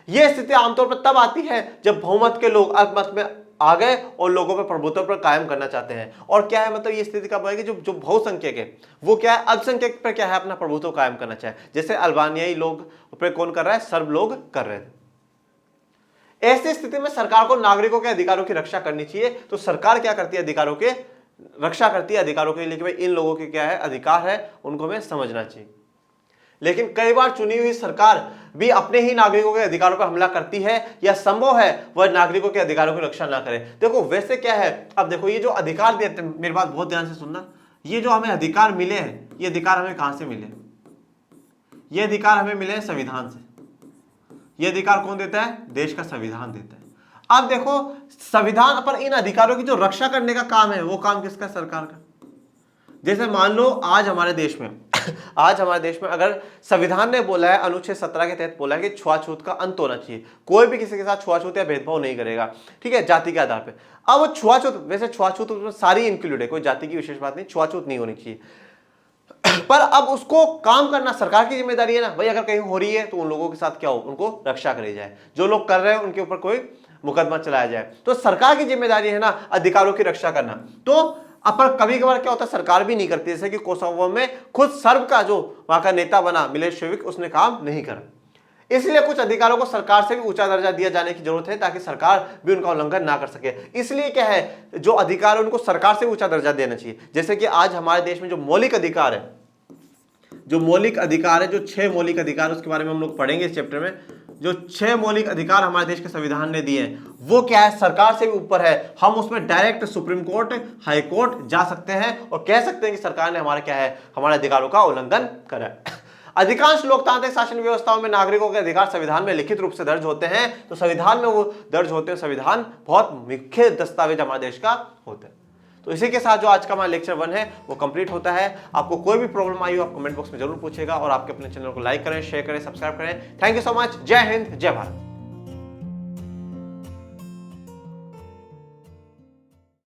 यह स्थिति आमतौर पर तब आती है जब बहुमत के लोग अल्पमत में आ गए और लोगों पर प्रभुत्व पर कायम करना चाहते हैं। और क्या है, मतलब ये स्थिति कब आएगी, जो बहुसंख्यक है वो क्या है, अल्पसंख्यक पर क्या है, अपना प्रभुत्व कायम करना चाहे, जैसे अल्बानियाई लोग पर कौन कर रहा है, सर्ब लोग कर रहे थे। ऐसी स्थिति में सरकार को नागरिकों के अधिकारों की रक्षा करनी चाहिए। तो सरकार क्या करती है, अधिकारों के रक्षा करती है, अधिकारों के लिए कि भाई इन लोगों के क्या है अधिकार है, उनको हमें समझना चाहिए। लेकिन कई बार चुनी हुई सरकार भी अपने ही नागरिकों के अधिकारों पर हमला करती है, या संभव है वह नागरिकों के अधिकारों की रक्षा ना करे। देखो वैसे क्या है, अब देखो ये जो अधिकार देते हैं, मेरी बात बहुत ध्यान से सुनना, ये जो हमें अधिकार मिले हैं, ये अधिकार हमें कहां से मिले, ये अधिकार हमें मिले संविधान से। ये अधिकार कौन देता है, देश का संविधान देता है। अब देखो संविधान पर इन अधिकारों की जो रक्षा करने का काम है, वो काम किसका, सरकार का। जैसे मान लो आज हमारे देश में अगर संविधान ने बोला है, अनुच्छेद 17 के तहत बोला है कि छुआछूत का अंत होना चाहिए, कोई भी किसी के साथ छुआछूत या भेदभाव नहीं करेगा, ठीक है, जाति के आधार पे। अब वो छुआछूत, वैसे छुआछूत उसमें सारी इंक्लूड है, कोई जाति की विशेष बात नहीं, छुआछूत नहीं होनी चाहिए। पर अब उसको काम करना सरकार की जिम्मेदारी है ना भाई, अगर कहीं हो रही है तो उन लोगों के साथ क्या हो, उनको रक्षा करी जाए, जो लोग कर रहे हैं उनके ऊपर कोई मुकदमा चलाया जाए। तो सरकार की जिम्मेदारी है ना अधिकारों की रक्षा करना। तो पर कभी कभार क्या होता है, सरकार भी नहीं करती, जैसे कि कोसोवो में खुद सर्ब का जो वहां का नेता बना मिलोशेविक, उसने काम नहीं करा। इसलिए कुछ अधिकारों को सरकार से भी ऊंचा दर्जा दिया जाने की जरूरत है, ताकि सरकार भी उनका उल्लंघन ना कर सके। इसलिए क्या है, जो अधिकार है उनको सरकार से ऊंचा दर्जा देना चाहिए। जैसे कि आज हमारे देश में जो मौलिक अधिकार है, जो 6 मौलिक अधिकार, उसके बारे में हम लोग पढ़ेंगे इस चैप्टर में। जो 6 मौलिक अधिकार हमारे देश के संविधान ने दिए हैं, वो क्या है, सरकार से भी ऊपर है। हम उसमें direct supreme court, high court जा सकते हैं और कह सकते हैं कि सरकार ने हमारे क्या है, हमारे अधिकारों का उल्लंघन करा है। अधिकांश लोकतांत्रिक शासन व्यवस्थाओं में नागरिकों के अधिकार संविधान में लिखित रूप से दर्ज होते हैं। तो संविधान में वो दर्ज होते हैं, संविधान बहुत मुख्य दस्तावेज हमारे देश का होता है। तो इसी के साथ जो आज का हमारा लेक्चर 1 है वो कंप्लीट होता है। आपको कोई भी प्रॉब्लम आई हो आप कमेंट बॉक्स में जरूर पूछेगा, और आपके अपने चैनल को लाइक करें, शेयर करें, सब्सक्राइब करें। Thank you so much. जय हिंद, जय भारत।